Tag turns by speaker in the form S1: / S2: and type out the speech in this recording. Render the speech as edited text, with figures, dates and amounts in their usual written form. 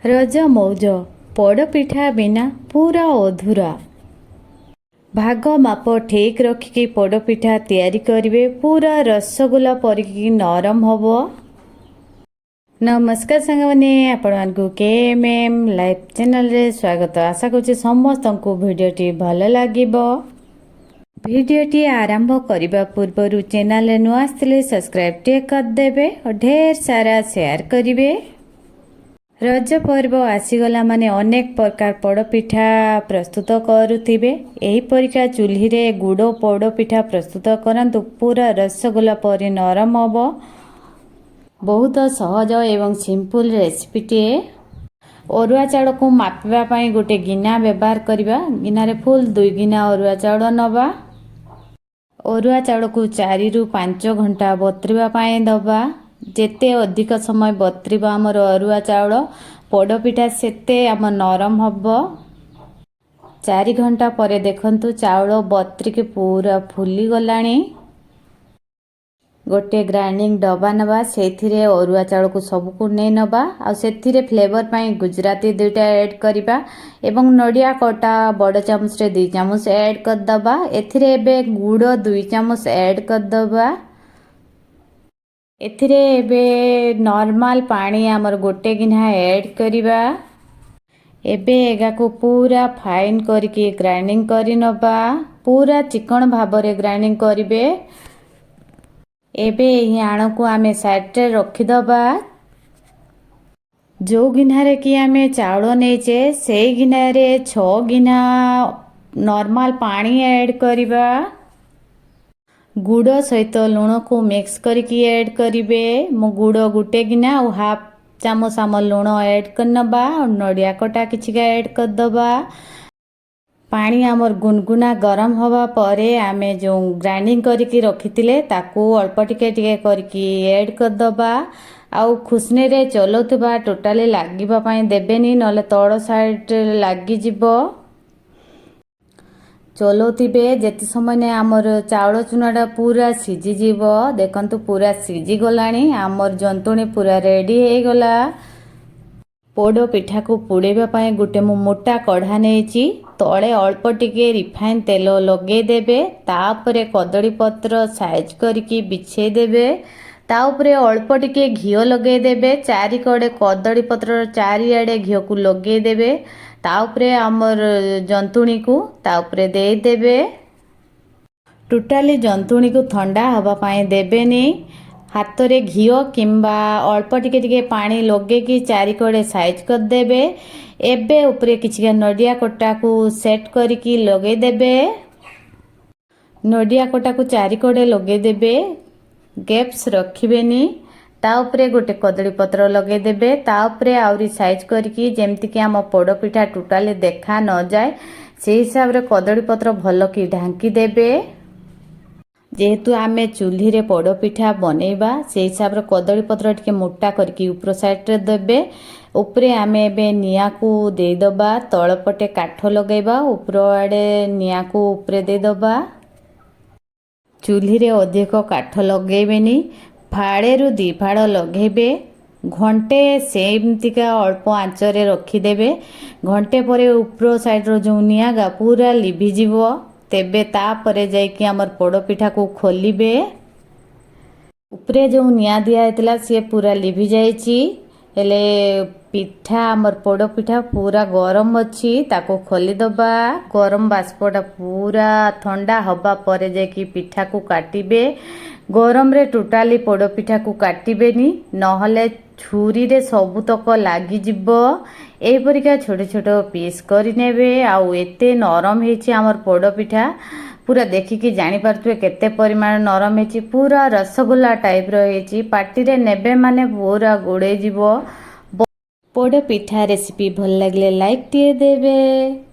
S1: रज मौज पोड़पिठा बिना पूरा अधूरा। भाग माप ठीक रखिकी पोड़पिठा तैयारी करिवे पूरा रसगोला परिकी नरम हबो। नमस्कार सांगने आपण KMM लाइव चैनल रे स्वागत। आशा करूँ समस्त को भिडियोटी भल लगे। भिडियोटी आरंभ करने पूर्व चैनल नुआ आसते सब्सक्राइब टे करदे और ढेर सारा शेयर करेंगे। रज पर्व आसीगला माने अनेक प्रकार पोड़पिठा प्रस्तुत करुथिबे। एही परिका चूल्ही रे गुड़ पोड़पिठा प्रस्तुत करंतु पूरा रसगोला परि नरम हबो। बहुत सहज एवं सिंपल रेसिपीटे। अरुआ चाउल को मापिबा पई गोटे गिना व्यवहार करिबा। गिना रे फुल 2 गिना अरुआ चाउल नबा। अरुआ चाउल को 4 रु 5 घंटा बतरिबा पई दबा। जेते अधिक समय बतरिबा हमर अरुआ चाउल पोड़पिठा सेते आम नरम हबो। 4 घंटा परे देखंतु चाउल बतरिके पूरा फुली गलानी। गोटे ग्राइंडिंग डब्बा नबा सेथिरे अरुआ चाउल को सब को नै नबा आ सेथिरे फ्लेवर पई गुजराती 2टा ऐड करिबा एवं नडिया कटा बड़ चामच रे 2 चामच ऐड कर दबा। एथिरे एबे गुड़ 2 चामच ऐड कर दबा। एथिरे एबे नॉर्मल पानी आमर गोटे गिना ऐड करिबा। एबे एगा को पूरा फाइन करके ग्राइंडिंग करि नबा। पूरा चिकन भाबरे ग्राइंडिंग करिवे। एबे एही आण को आमे साइड रे रखि दबा। जो गिना रे कि आमे चाउल नेचे सेई गिना रे 6 गिना नॉर्मल पानी ऐड करिबा। गुड़ सहित लुण को मिक्स करके ऐड करिवे। मो गुड़ गुटे गिना और हाफ चामच आम लुण ऐड करनबा और नडिया कटा किछिका ऐड कर दबा। पानी आमर गुनगुना गरम हवा परे आमे जो ग्राइंडिंग करके रखिथिले ताको अल्प टिके टिके करके ऐड कर दबा। आउ खुसने रे चलौथबा टोटाली लागिबा पई देबेनी नले तळ साइड लागी जिवो। चलौथिबे जेते समय ने आमर चाउल चुनाटा पूरा सिझी जीवो। देखंतु पूरा सिझी गलानी। आमर जंतुणी पूरा रेडी हे गला। पोड़ो पिठा को पुड़ेबा पई गुटे मु मोटा कढ़ा नेची। तळे अल्प टिके रिफाइन तेल लगे देबे। तापरे कदली पत्र साइज करके बिछे देबे। ता उपरे अल्प टिके घियो लगे देबे। चारि कड़े कदली पत्र चारि आड़े घियो को लगे देबे। ता उपरे आमर जंतुणी को ता उपरे दे देबे। टोटाली जंतुणी को ठंडा हवा पाए देबेनी। हाथ रे घियो किंबा अल्प टिके टिके पानी लगे कि चारि कड़े साइज कर देबे। एबे उपरे किछिका नडिया कटा को सेट करके लगे देबे। नडिया कटा को चारि कड़े लगे देबे। गैप्स रखिबेनी। ता उपरे गोटे कदली पत्र लगे देबे। ता उपरे आउरी साइज करके जेमति कि आम पोड़पिठा टोटाली देखा न जाए से हिसाब रे कदली पत्र भल कि ढांकी देबे। जेहेतु आमे चूल्ही रे पोड़पिठा बनेबा से हिसाब रे कदली पत्र टिके मोटा करके ऊपर साइड रे देबे। उपरे आमे एबे निया को दे दबा। तळ पटे काठ लगेबा। ऊपर आडे निया को ऊपर दे दबा। चूल्ही रे अधिक काठ लगेबेनी। फाड़े रु 2 फाड़ लगेबे। घंटे सेमतिका अल्प आंच रे रखिदेबे। घंटे परे ऊपर साइड रो जो नियागा पूरा लिभि जीवो। तेबे ता परे जाई कि हमर पोड़पिठा को खोलिबे। ऊपरे जो निया दिया हेतला से पूरा लिभि जाईची। हेले पिठा हमर पोड़पिठा पूरा गरम अछि। ताको खोली दबा। गरम बाष्पटा पूरा ठंडा हवा परे जाई कि पिठा को काटिबे। गरम रे टोटाली पोड़पिठा को काटिबेनी नहले छुरी रे सबुतक लागी जिवो। एही परिका छोटे छोटे पीस करि नेबे। आउ एते नरम हेछि हमर पोड़पिठा पूरा देखिकी जानि पारथुए केते परिमाण नरम हेछि। पूरा रसगोला टाइप रो हेछि। पार्टी रे नेबे माने पूरा गोडे जिवो। पोड़पिठा रेसिपी भल लागले लाइक दिए देबे।